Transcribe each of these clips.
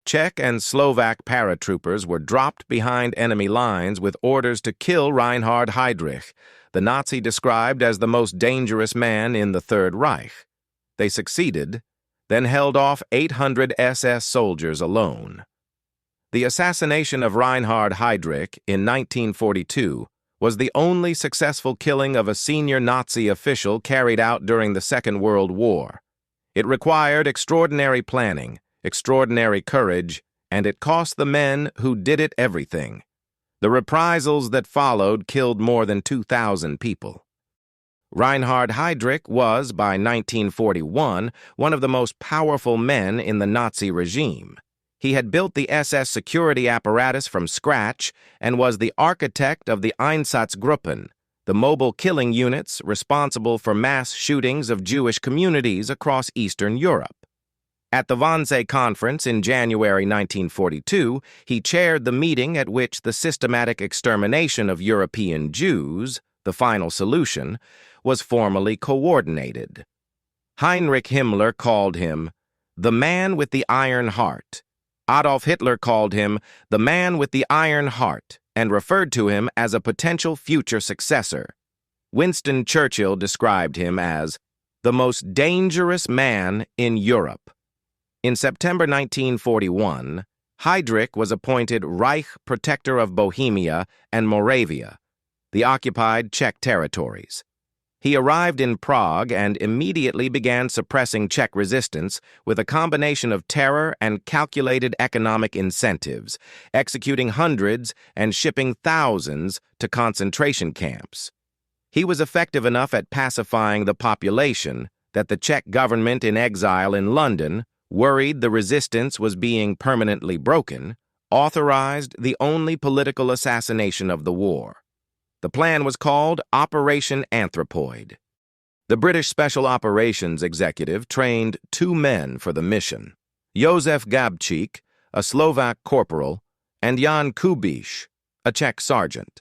Czech and Slovak paratroopers were dropped behind enemy lines with orders to kill Reinhard Heydrich, the Nazi described as the most dangerous man in the Third Reich. They succeeded, then held off 800 SS soldiers alone. The assassination of Reinhard Heydrich in 1942 was the only successful killing of a senior Nazi official carried out during the Second World War. It required extraordinary planning, extraordinary courage, and it cost the men who did it everything. The reprisals that followed killed more than 2,000 people. Reinhard Heydrich was, by 1941, one of the most powerful men in the Nazi regime. He had built the SS security apparatus from scratch and was the architect of the Einsatzgruppen, the mobile killing units responsible for mass shootings of Jewish communities across Eastern Europe. At the Wannsee Conference in January 1942, he chaired the meeting at which the systematic extermination of European Jews, the final solution, was formally coordinated. Heinrich Himmler called him the man with the iron heart. Adolf Hitler called him the man with the iron heart and referred to him as a potential future successor. Winston Churchill described him as the most dangerous man in Europe. In September 1941, Heydrich was appointed Reich Protector of Bohemia and Moravia, the occupied Czech territories. He arrived in Prague and immediately began suppressing Czech resistance with a combination of terror and calculated economic incentives, executing hundreds and shipping thousands to concentration camps. He was effective enough at pacifying the population that the Czech government in exile in London, worried the resistance was being permanently broken, authorized the only political assassination of the war. The plan was called Operation Anthropoid. The British Special Operations Executive trained 2 men for the mission: Józef Gabčík, a Slovak corporal, and Jan Kubiš, a Czech sergeant.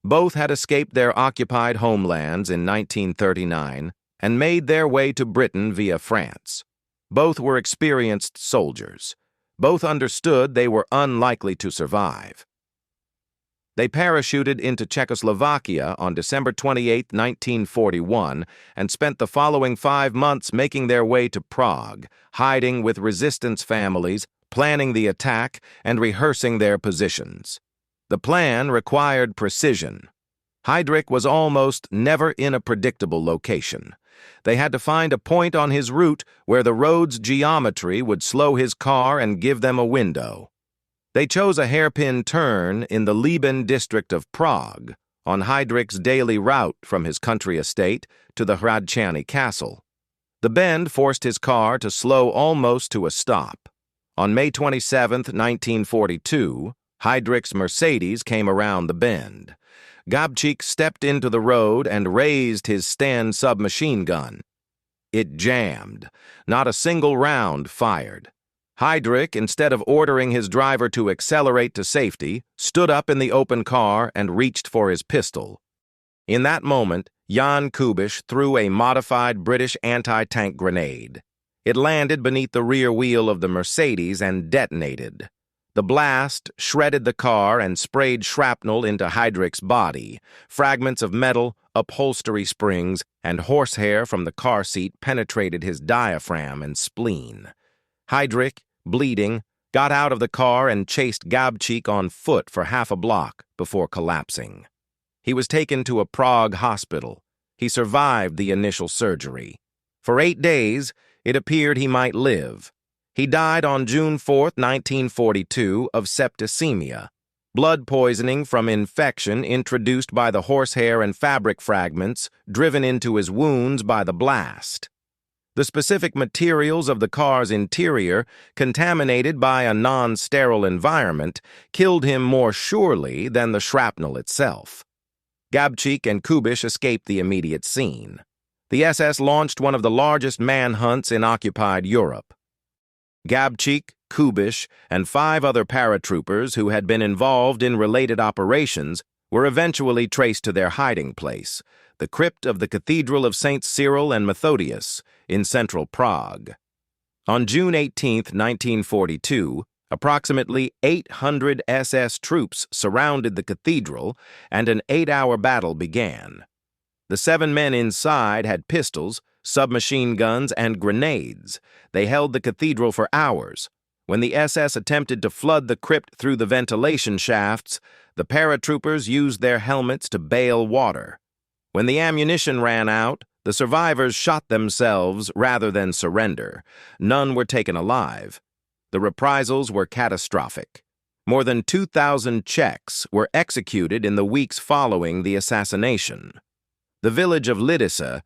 Both had escaped their occupied homelands in 1939 and made their way to Britain via France. Both were experienced soldiers. Both understood they were unlikely to survive. They parachuted into Czechoslovakia on December 28, 1941, and spent the following 5 months making their way to Prague, hiding with resistance families, planning the attack, and rehearsing their positions. The plan required precision. Heydrich was almost never in a predictable location. They had to find a point on his route where the road's geometry would slow his car and give them a window. They chose a hairpin turn in the Lieben district of Prague, on Heydrich's daily route from his country estate to the Hradčany castle. The bend forced his car to slow almost to a stop. On May 27, 1942, Heydrich's Mercedes came around the bend. Gabčík stepped into the road and raised his Sten submachine gun. It jammed. Not a single round fired. Heydrich, instead of ordering his driver to accelerate to safety, stood up in the open car and reached for his pistol. In that moment, Jan Kubiš threw a modified British anti-tank grenade. It landed beneath the rear wheel of the Mercedes and detonated. The blast shredded the car and sprayed shrapnel into Heydrich's body. Fragments of metal, upholstery springs, and horsehair from the car seat penetrated his diaphragm and spleen. Heydrich, bleeding, got out of the car and chased Gabčík on foot for half a block before collapsing. He was taken to a Prague hospital. He survived the initial surgery. For 8 days, it appeared he might live. He died on June 4, 1942, of septicemia, blood poisoning from infection introduced by the horsehair and fabric fragments driven into his wounds by the blast. The specific materials of the car's interior, contaminated by a non-sterile environment, killed him more surely than the shrapnel itself. Gabčík and Kubiš escaped the immediate scene. The SS launched one of the largest manhunts in occupied Europe. Gabčík, Kubiš, and 5 other paratroopers who had been involved in related operations were eventually traced to their hiding place, the crypt of the Cathedral of St. Cyril and Methodius in central Prague. On June 18, 1942, Approximately 800 SS troops surrounded the cathedral, and an 8-hour battle began. The 7 men inside had pistols, submachine guns, and grenades. They held the cathedral for hours. When the SS attempted to flood the crypt through the ventilation shafts, the paratroopers used their helmets to bail water. When the ammunition ran out, the survivors shot themselves rather than surrender. None were taken alive. The reprisals were catastrophic. More than 2,000 Czechs were executed in the weeks following the assassination. The village of Lidice,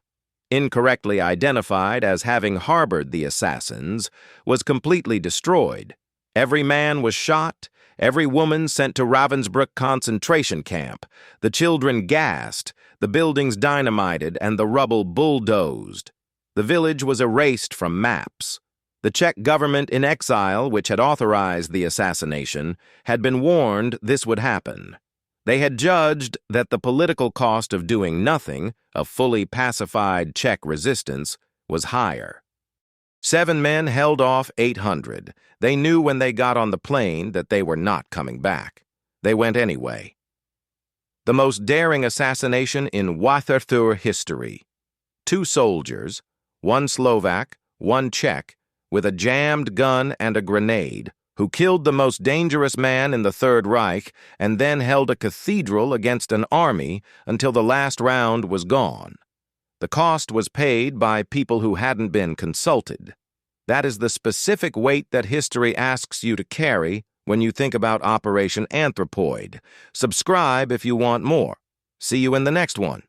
incorrectly identified as having harbored the assassins, was completely destroyed. Every man was shot, every woman sent to Ravensbrück concentration camp, the children gassed, the buildings dynamited, and the rubble bulldozed. The village was erased from maps. The Czech government in exile, which had authorized the assassination, had been warned this would happen. They had judged that the political cost of doing nothing, a fully pacified Czech resistance, was higher. 7 men held off 800. They knew when they got on the plane that they were not coming back. They went anyway. The most daring assassination in Winterthur history. 2 soldiers, 1 Slovak, 1 Czech, with a jammed gun and a grenade, who killed the most dangerous man in the Third Reich and then held a cathedral against an army until the last round was gone. The cost was paid by people who hadn't been consulted. That is the specific weight that history asks you to carry when you think about Operation Anthropoid. Subscribe if you want more. See you in the next one.